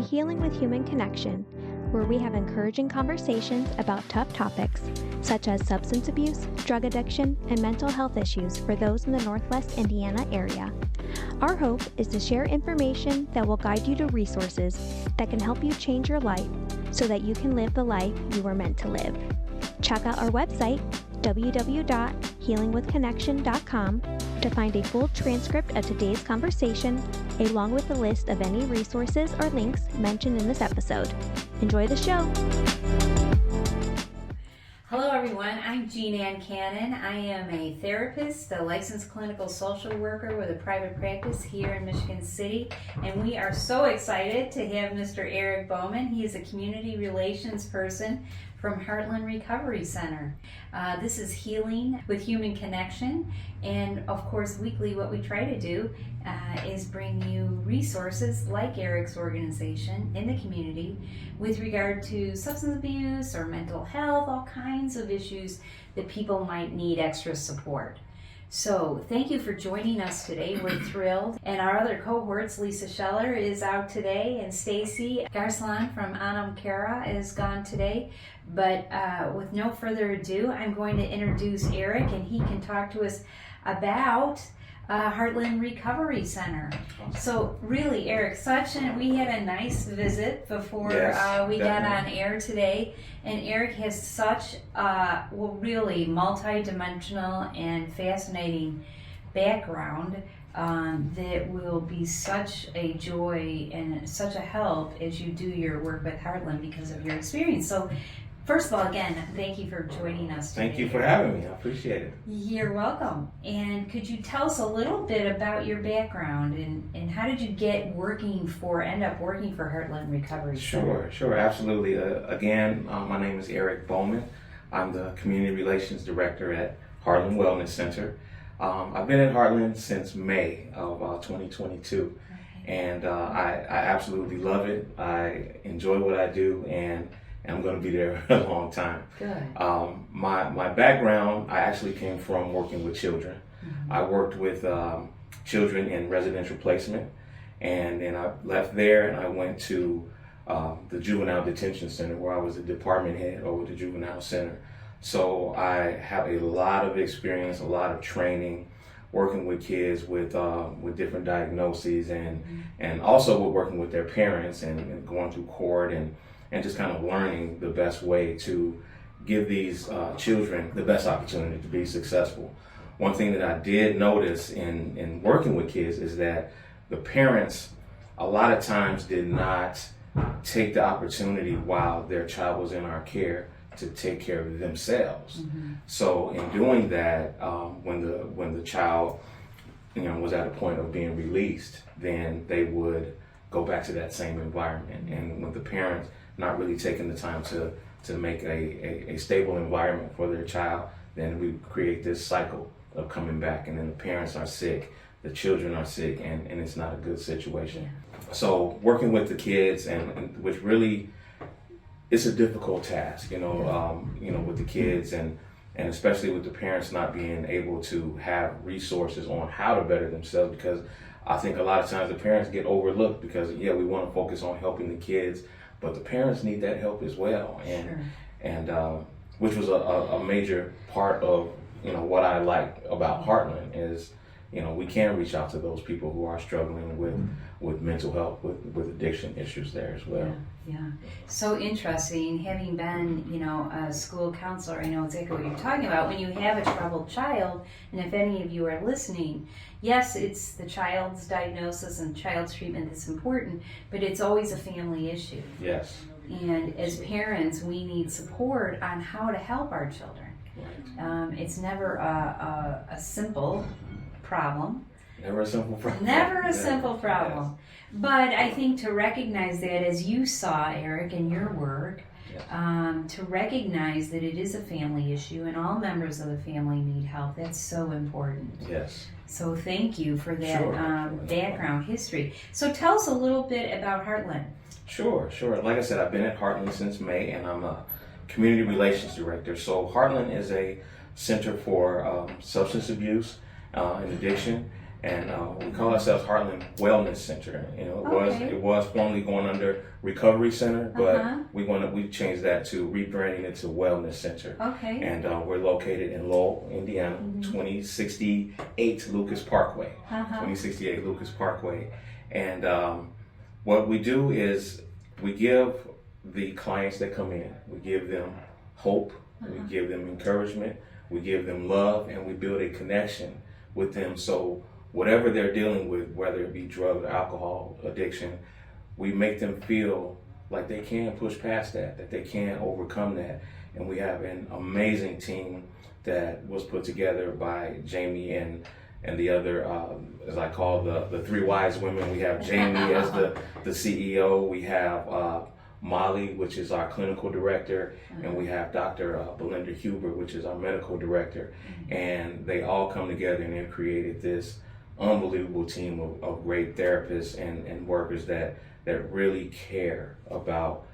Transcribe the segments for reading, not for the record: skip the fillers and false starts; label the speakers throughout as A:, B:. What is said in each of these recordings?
A: Healing with Human Connection, where we have encouraging conversations about tough topics such as substance abuse, drug addiction, and mental health issues for those in the Northwest Indiana area. Our hope is to share information that will guide you to resources that can help you change your life so that you can live the life you were meant to live. Check out our website, www.healingwithconnection.com, to find a full transcript of today's conversation, along with a list of any resources or links mentioned in this episode. Enjoy the show.
B: Hello everyone, I'm Jeanne Cannon. I am a therapist, a licensed clinical social worker with a private practice here in Michigan City, and we are so excited to have Mr. Eric Bowman. He is a community relations person from Heartland Recovery Center. This is Healing with Human Connection, and of course weekly what we try to do is bring you resources like Eric's organization in the community with regard to substance abuse or mental health, all kinds of issues that people might need extra support. So thank you for joining us today. We're thrilled. And our other cohorts, Lisa Scheller is out today, and Stacey Garcelon from Anam Cara is gone today. But with no further ado, I'm going to introduce Eric, and he can talk to us about Heartland Recovery Center. So really, Eric, we had a nice visit before we got on air today, and Eric has such really multi-dimensional and fascinating background that will be such a joy and such a help as you do your work with Heartland because of your experience. So first of all, again, thank you for joining us today.
C: Thank you for having me. I appreciate it.
B: You're welcome. And could you tell us a little bit about your background and how did you end up working for Heartland Recovery Center?
C: Sure, absolutely. Again, my name is Eric Bowman. I'm the Community Relations Director at Heartland Wellness Center. I've been at Heartland since May of 2022, and I absolutely love it. I enjoy what I do, and I'm going to be there a long time.
B: Good.
C: My background, I actually came from working with children. Mm-hmm. I worked with children in residential placement, and then I left there and I went to the Juvenile Detention Center, where I was a department head over the Juvenile Center. So I have a lot of experience, a lot of training, working with kids with different diagnoses, and also with working with their parents and going through court and just kind of learning the best way to give these children the best opportunity to be successful. One thing that I did notice in working with kids is that the parents a lot of times did not take the opportunity while their child was in our care to take care of themselves. Mm-hmm. So in doing that, when the child was at a point of being released, then they would go back to that same environment. And with the parents not really taking the time to make a stable environment for their child, then we create this cycle of coming back, and then the parents are sick, the children are sick, and it's not a good situation. So working with the kids, and which really it's a difficult task, with the kids, and especially with the parents not being able to have resources on how to better themselves, because I think a lot of times the parents get overlooked because we want to focus on helping the kids, but the parents need that help as well, and which was a major part of what I like about Heartland is we can reach out to those people who are struggling with mental health, with addiction issues there as well.
B: Yeah. So interesting. Having been a school counselor, I know exactly what you're talking about. When you have a troubled child, and if any of you are listening, yes, it's the child's diagnosis and child's treatment that's important, but it's always a family issue.
C: Yes.
B: And as parents, we need support on how to help our children. Right. It's never a simple problem.
C: Never a simple problem.
B: Never a simple problem. Yes. But I think to recognize that, as you saw, Eric, in your work, to recognize that it is a family issue and all members of the family need help, that's so important.
C: Yes.
B: So thank you for that background history. So tell us a little bit about Heartland.
C: Sure. Like I said, I've been at Heartland since May, and I'm a community relations director. So Heartland is a center for substance abuse and addiction, And we call ourselves Heartland Wellness Center. You know, it was formerly going under Recovery Center, but we changed that to rebranding it to Wellness Center.
B: Okay.
C: And we're located in Lowell, Indiana, 2068 Lucas Parkway. 2068 Lucas Parkway. And what we do is we give the clients that come in, we give them hope, we give them encouragement, we give them love, and we build a connection with them. So whatever they're dealing with, whether it be drug or alcohol addiction, we make them feel like they can push past that they can overcome that. And we have an amazing team that was put together by Jamie and the other, as I call the three wise women. We have Jamie as the CEO, we have Molly, which is our clinical director, and we have Dr. Belinda Huber, which is our medical director. And they all come together and they've created this unbelievable team of great therapists and workers that really care about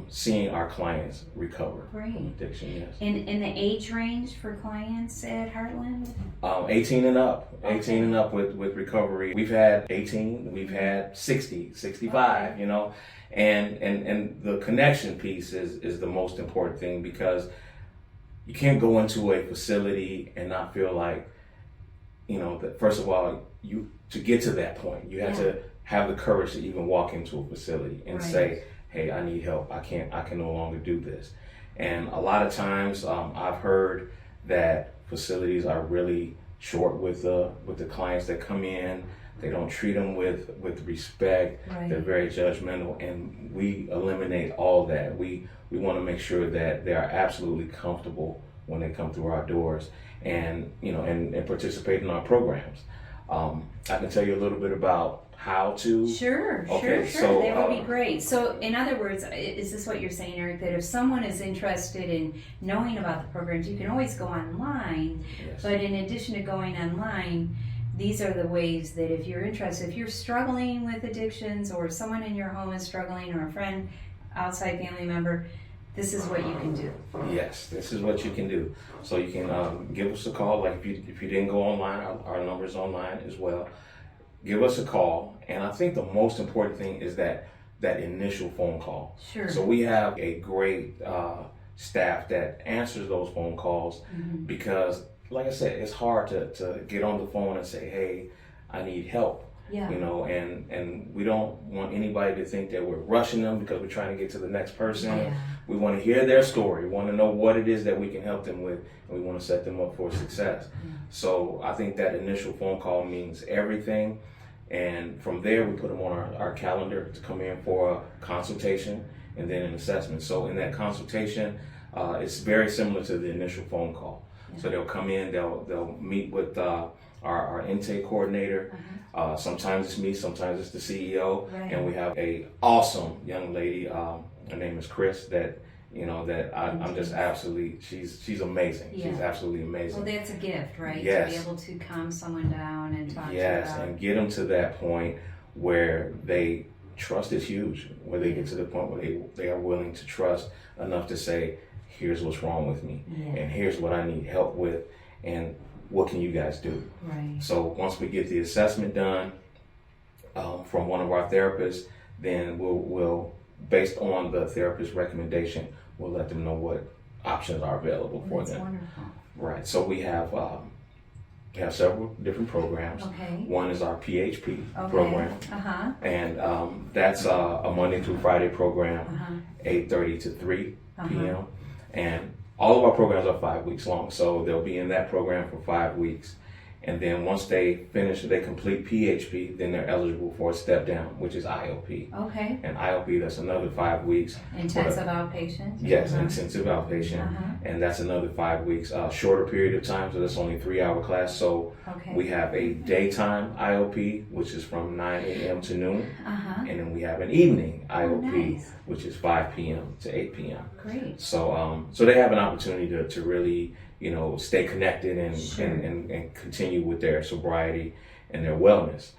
C: seeing our clients recover from addiction. Yes.
B: And the age range for clients at Heartland?
C: 18 and up. 18 and up with recovery. We've had 18, we've had 60, 65, you know. And the connection piece is the most important thing, because you can't go into a facility and not feel like, you know, that first of all, to get to that point, you have to have the courage to even walk into a facility and say, hey, I need help. I can no longer do this. And a lot of times I've heard that facilities are really short with the clients that come in. They don't treat them with respect. They're very judgmental, and we eliminate all that. We want to make sure that they are absolutely comfortable when they come through our doors, and you know, and participate in our programs. I can tell you a little bit about how to.
B: Sure.
C: So,
B: that would be great. So, in other words, is this what you're saying, Eric? That if someone is interested in knowing about the programs, you can always go online.
C: Yes.
B: But in addition to going online, these are the ways that if you're interested, if you're struggling with addictions, or someone in your home is struggling, or a friend, outside family member, this is what you can do.
C: Yes, this is what you can do. So you can give us a call. Like if you didn't go online, our number's online as well. Give us a call. And I think the most important thing is that initial phone call.
B: Sure.
C: So we have a great staff that answers those phone calls, because, like I said, it's hard to get on the phone and say, hey, I need help.
B: Yeah.
C: You know, and we don't want anybody to think that we're rushing them because we're trying to get to the next person.
B: Yeah.
C: We want to hear their story. We want to know what it is that we can help them with, and we want to set them up for success. So I think that initial phone call means everything. And from there, we put them on our calendar to come in for a consultation and then an assessment. So in that consultation, it's very similar to the initial phone call. So they'll come in, they'll meet with our intake coordinator. Sometimes it's me, sometimes it's the CEO, and we have a awesome young lady. Her name is Chris. I'm just absolutely. She's amazing.
B: Yeah.
C: She's absolutely amazing.
B: Well, that's a gift, right?
C: Yes.
B: To be able to calm someone down and talk to
C: Yes,
B: about.
C: and get them to that point where trust is huge. Where they get to the point where they are willing to trust enough to say, here's what's wrong with me, and here's what I need help with, and what can you guys do?
B: Right.
C: So once we get the assessment done from one of our therapists, then we'll based on the therapist's recommendation, we'll let them know what options are available for them.
B: Wonderful.
C: Right. So we have several different programs.
B: Okay.
C: One is our PHP program, and that's a Monday through Friday program, 8:30 to 3 p.m. And all of our programs are 5 weeks long, so they'll be in that program for 5 weeks. And then once they complete PHP, then they're eligible for a step down, which is IOP.
B: Okay.
C: And IOP, that's another 5 weeks.
B: Intensive outpatient?
C: Yes, intensive outpatient. And that's another 5 weeks. Shorter period of time, so that's only 3-hour class. So we have a daytime IOP, which is from 9 a.m. to noon. And then we have an evening IOP, which is 5 p.m. to 8 p.m.
B: Great.
C: So they have an opportunity to really, stay connected and continue with their sobriety and their wellness.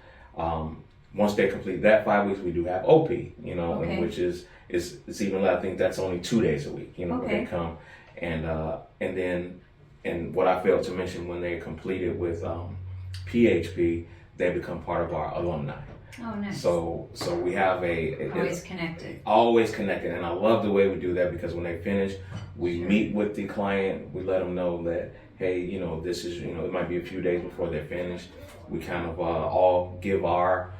C: Once they complete that 5 weeks, we do have OP, and which is it's even I think that's only 2 days a week, when they come, and what I failed to mention, when they're completed with PHP, they become part of our alumni.
B: Oh, nice.
C: So we have
B: Always connected.
C: And I love the way we do that, because when they finish, we
B: Sure.
C: meet with the client, we let them know that, hey, this is, it might be a few days before they're finished. We kind of all give our,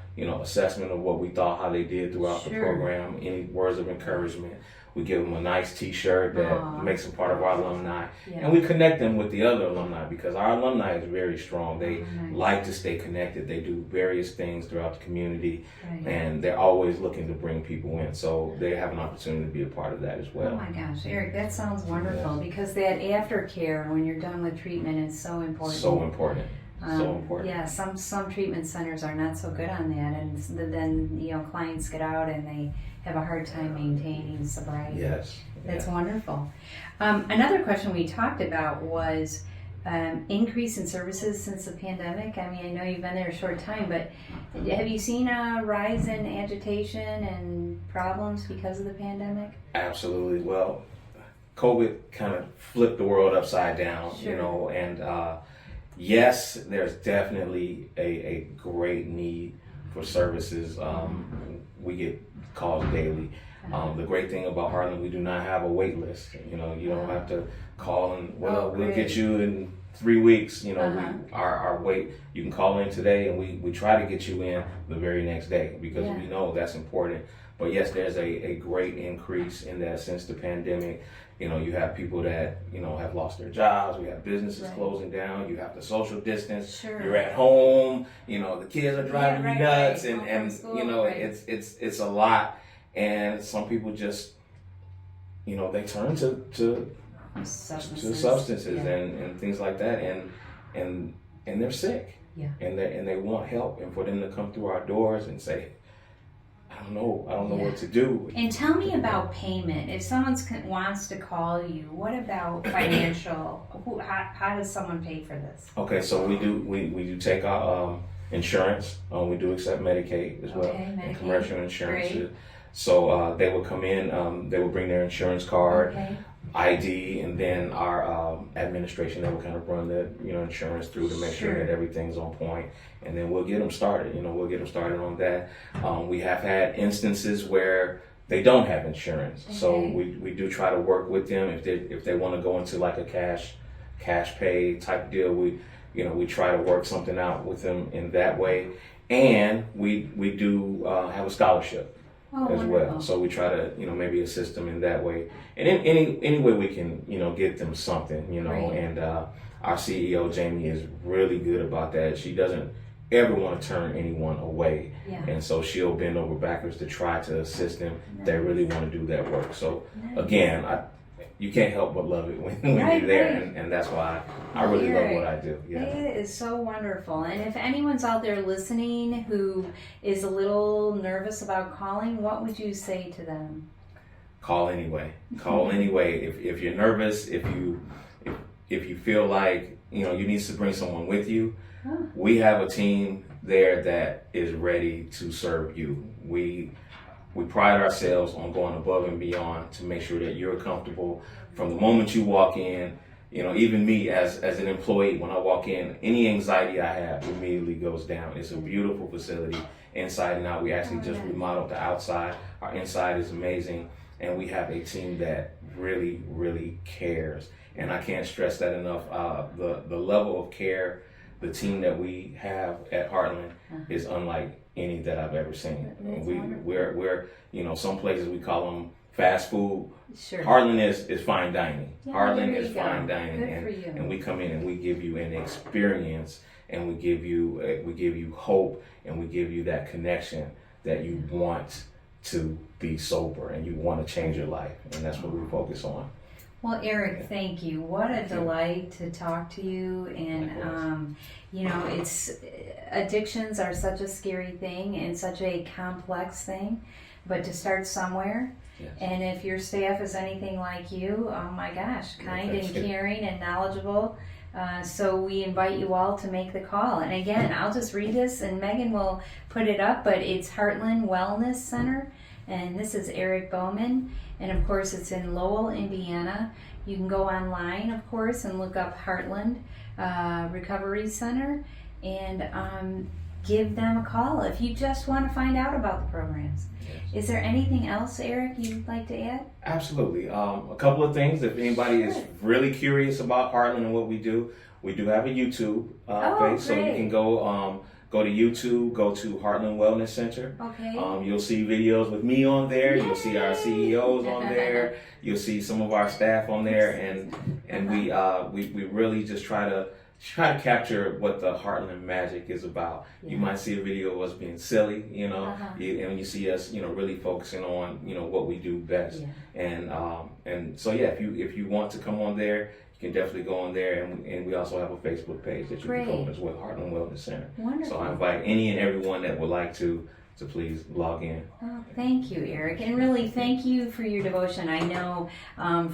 C: assessment of what we thought, how they did throughout the
B: Sure.
C: program, any words of encouragement. We give them a nice T-shirt that makes them part of our alumni.
B: Yeah.
C: And we connect them with the other alumni, because our alumni is very strong. They
B: Nice.
C: like to stay connected. They do various things throughout the community,
B: Right.
C: and they're always looking to bring people in. So they have an opportunity to be a part of that as
B: Oh
C: well.
B: my gosh, Eric, that sounds wonderful, because that aftercare when you're done with treatment is so important.
C: So important. So important.
B: Yeah, some treatment centers are not so good on that, and then clients get out and they have a hard time maintaining sobriety.
C: Yes.
B: That's
C: Yeah.
B: wonderful. Another question we talked about was increase in services since the pandemic. I mean, I know you've been there a short time, but have you seen a rise in agitation and problems because of the pandemic?
C: Absolutely. Well, COVID kind of flipped the world upside down,
B: Sure.
C: and yes, there's definitely a great need for services. We get calls daily. The great thing about Heartland, we do not have a wait list. You don't have to call and, we'll
B: great.
C: get you in 3 weeks.
B: Uh-huh.
C: Our wait, you can call in today, and we try to get you in the very next day, because
B: Yeah.
C: we know that's important. But yes, there's a great increase in that since the pandemic. You have people that, have lost their jobs. We have businesses
B: Right.
C: closing down. You have to social distance.
B: Sure.
C: You're at home. The kids are driving
B: right,
C: you nuts,
B: right. Home from
C: and
B: school, right.
C: it's a lot. And some people just, they turn to substances
B: Yeah.
C: and things like that, and they're sick.
B: Yeah.
C: And they want help, and for them to come through our doors and say, I don't know
B: Yeah.
C: what to do.
B: And tell me about payment. If someone wants to call you, what about financial? How does someone pay for this?
C: Okay, so we do take our insurance. We do accept Medicaid as well,
B: Okay,
C: and
B: Medicaid.
C: commercial insurance.
B: Great.
C: So they would come in. They would bring their insurance card,
B: Okay.
C: ID, and then our administration, they would kind of run the insurance through to make sure
B: Sure.
C: that everything's on point, and then we'll get them started. We'll get them started on that. We have had instances where they don't have insurance, so
B: Okay.
C: we do try to work with them if they want to go into like a cash pay type deal. We try to work something out with them in that way, and we do have a scholarship.
B: Oh,
C: As
B: wonderful.
C: well, so we try to maybe assist them in that way, and in any way we can get them something,
B: Right.
C: and our CEO Jamie is really good about that. She doesn't ever want to turn anyone away,
B: Yeah.
C: and so she'll bend over backwards to try to assist them if they really want to do that work. So
B: Nice.
C: again, you can't help but love it when
B: Right,
C: you're there,
B: right.
C: and that's why I really love what I do. Yeah.
B: It is so wonderful. And if anyone's out there listening who is a little nervous about calling, what would you say to them?
C: Call anyway. Call anyway. If you're nervous, if you feel like you need to bring someone with you,
B: Huh.
C: we have a team there that is ready to serve you. We pride ourselves on going above and beyond to make sure that you're comfortable from the moment you walk in. Even me as an employee, when I walk in, any anxiety I have immediately goes down. It's a beautiful facility inside and out. We actually just remodeled the outside. Our inside is amazing, and we have a team that really, really cares. And I can't stress that enough. The level of care, the team that we have at Heartland is unlike any that I've ever seen.
B: That's
C: We're some places we call them fast food.
B: Sure.
C: Heartland is fine dining.
B: Yeah,
C: Heartland
B: there
C: is
B: you go.
C: fine dining,
B: Good for you.
C: and we come in and we give you an experience, and we give you hope, and we give you that connection that you want to be sober and you want to change your life, and that's what we focus on.
B: Well, Eric, thank you. What a delight to talk to you. And, addictions are such a scary thing and such a complex thing, but to start somewhere.
C: Yes.
B: And if your staff is anything like you, oh my gosh, kind and
C: Thank you.
B: caring and knowledgeable. So we invite you all to make the call. And again, I'll just read this and Megan will put it up, but it's Heartland Wellness Center. And this is Eric Bowman. And of course, it's in Lowell, Indiana. You can go online, of course, and look up Heartland Recovery Center. and give them a call if you just want to find out about the programs. Is there anything else, Eric, you'd like to add?
C: Absolutely. A couple of things. If anybody is really curious about Heartland and what we do have a YouTube page, so you can go to YouTube, go to Heartland Wellness Center.
B: Okay.
C: You'll see videos with me on there. Yay! You'll see our CEOs on there. You'll see some of our staff on there, and we really just try to capture what the Heartland magic is about. Yeah. You might see a video of us being silly, and you see us, really focusing on, what we do best. Yeah. And so yeah, if you want to come on there, you can definitely go on there, and we also have a Facebook page that you can go as well, Heartland Wellness Center.
B: Wonderful.
C: So I invite any and everyone that would like to please log in.
B: Oh, thank you, Eric, and really thank you for your devotion. I know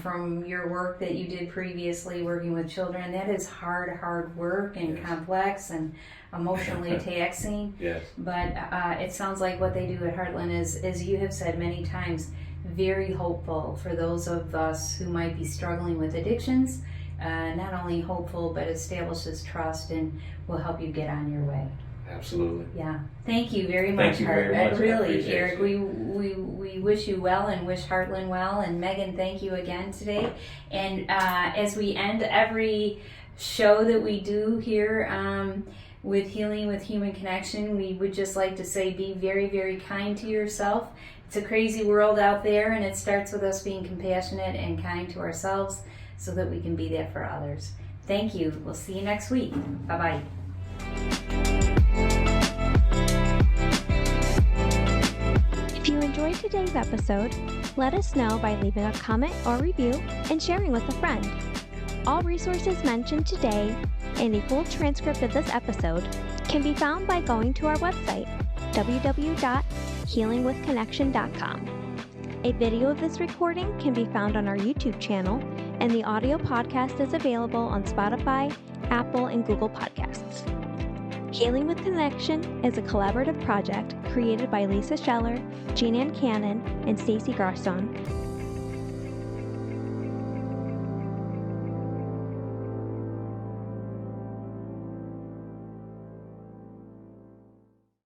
B: from your work that you did previously working with children, that is hard work and complex and emotionally taxing.
C: Yes.
B: But it sounds like what they do at Heartland is, as you have said many times, very hopeful for those of us who might be struggling with addictions. Not only hopeful, but establishes trust and will help you get on your way.
C: Absolutely.
B: Yeah. Thank you very much,
C: Thank you very much.
B: Really, Eric, we wish you well and wish Heartland well. And Megan, thank you again today. And as we end every show that we do here with Healing with Human Connection, we would just like to say be very, very kind to yourself. It's a crazy world out there, and it starts with us being compassionate and kind to ourselves so that we can be that for others. Thank you. We'll see you next week. Bye-bye.
A: If you enjoyed today's episode, let us know by leaving a comment or review and sharing with a friend. All resources mentioned today and a full transcript of this episode can be found by going to our website, www.healingwithconnection.com. A video of this recording can be found on our YouTube channel, and the audio podcast is available on Spotify, Apple, and Google Podcasts. Healing with Connection is a collaborative project created by Lisa Scheller, Jeanne and Stacey Garcelon,